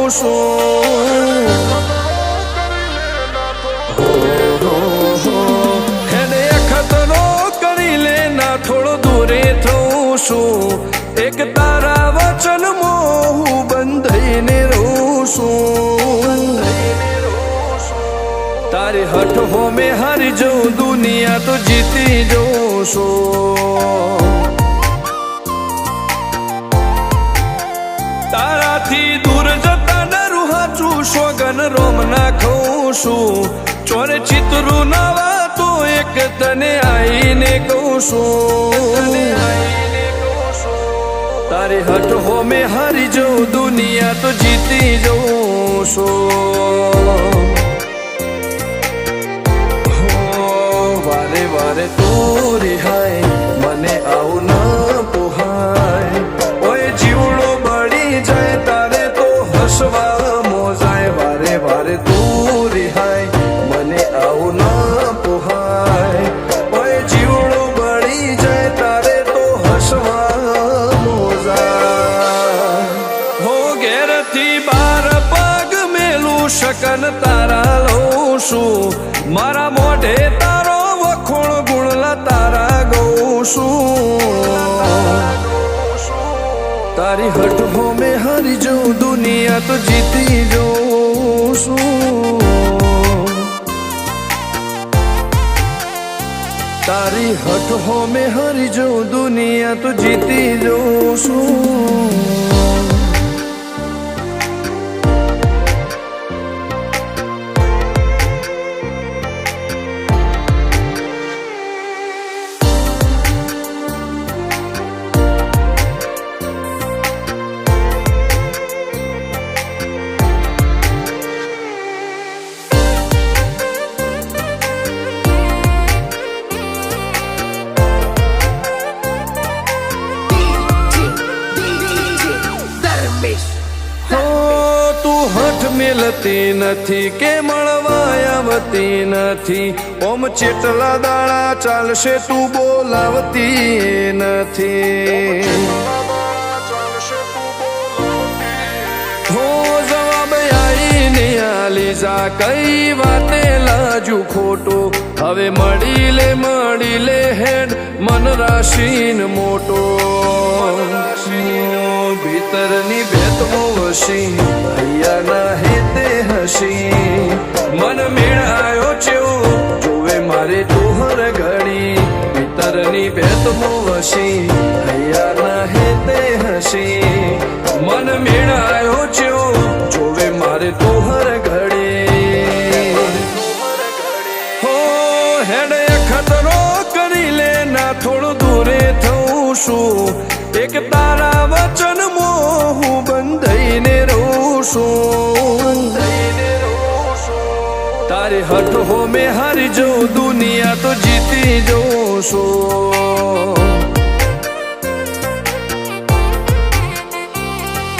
છું હેડે ખતરો કરી લે ના થોડો દૂરે થઉં છું એક તારા વચનમાં હું બંધાઈને રહું છું તારી હઠ હો મેં હારી જઉં દુનિયા તો જીતી જઉં છું તારાથી દૂર જતા ડરું હાચું સોગન રોમ નાખું છું ચોરે ચિતરું નવા તો એક તને આઈને કહું છું તારી હઠ હો મેં હારી જઉં દુનિયા તો જીતી જઉં છું વારે વારે તું રિહાય મને આવું ના પોહાય ઓય જીવડો બળી જાય તારે તો હસવા મોજાય વારે વારે તું રિહાય મને આવું ના પોહાય ઓય જીવડો બળી જાય તારે તો હસવા મોજાય હો ઘેરથી બાર પગ મેલું શકન તારા લઉં છું મારા મોઢે તારો વખોણ ગુણલા તારા ગઉં છું તારી હઠ હો મેં હારી જઉં દુનિયા તો જીતી જઉં છું તારી હઠ હો મેં હારી જઉં દુનિયા તો જીતી જઉં છું મેલતી નથી કે મળવા આવતી નથી ઓમ ચેટલા દાડા ચાલશે તું બોલાવતી નથી હો જવાબ આઈને આલી જા કઈ વાતે લાજુ ખોટો હવે મળી લે હેડ મન રાશીન મોટો ભીતરની ભેતમો વસી ભૈયા ના હેતે હસી મન મેળાયો ચેવો જોવે મારે તુહર ઘડી ભીતરની ભેતમો વસી ભૈયા ના હેતે હસી મન મેળાયો ચેવો જોવે મારે તુહર ઘડી હો હેડે ખતરો કરી લે ના થોડું દૂરે થઉં છું એક તારા વચનમાં હું બંધાઈને રહું છું તારી હઠ હો મેં હારી જઉં દુનિયા તો જીતી જઉં છું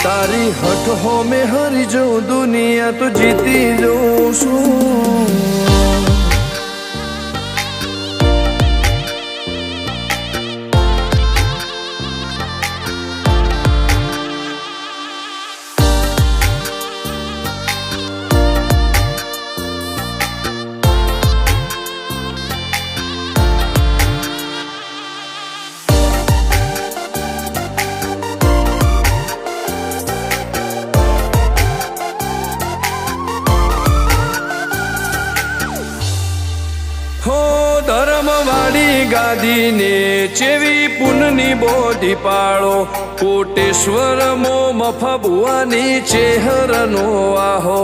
તારી હઠ હો મેં હારી જઉં દુનિયા તો જીતી જઉં છું ધર્મવાળી ગાદીને ચેવી પુનની બોધી પાળો કોટેશ્વર મો મફા ભુવાની ચેહરનો આહો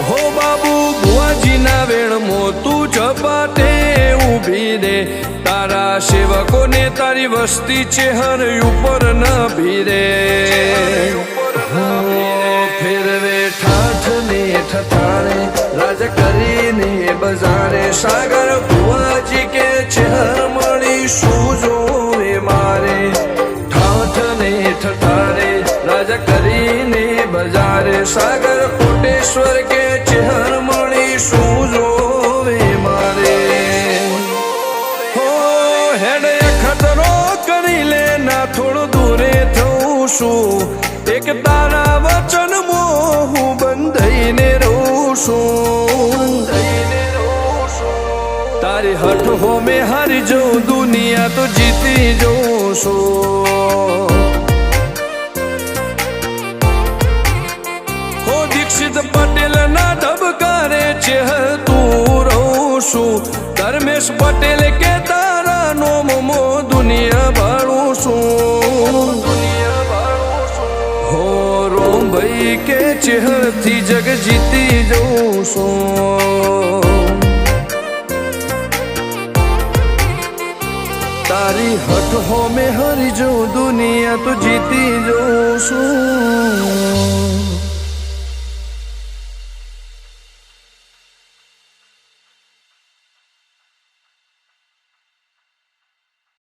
હો બાબુ ભુવાજીના વેણમો તું ઝપાટે ઊભી દે તારા સેવકોને તારી વસ્તી ચેહર ઉપર ન ભીરે ફેરવે ઠાઠ ને ઠઠાણે રાજ કરીને બજારે સાગર ભુવાજી કે ચેહર મળી શું જોવે મારે ઠાઠ ને ઠઠાણે રાજ કરીને બજારે સાગર કોટેશ્વર કે ચેહર મળી શું જોવે મારે હો હેડે ખતરો કરી લે ના થોડો દૂરે છું એક તારા વચનમાં હું બંધાઈને રહું છું તારી હઠ હો મેં હારી જઉં દુનિયા તો જીતી જઉં છું હો દીક્ષિત પટેલ ના ધબકારે છે તું રહું છું ધર્મેશ પટેલ કે તારા નોમો દુનિયા ભાળું છું હો રોમ ભાઈ કે ચેહથી જગ જીતી જઉં છું તારી હઠ હો મેં હરી જઉં દુનિયા તો જીતી જઉં છું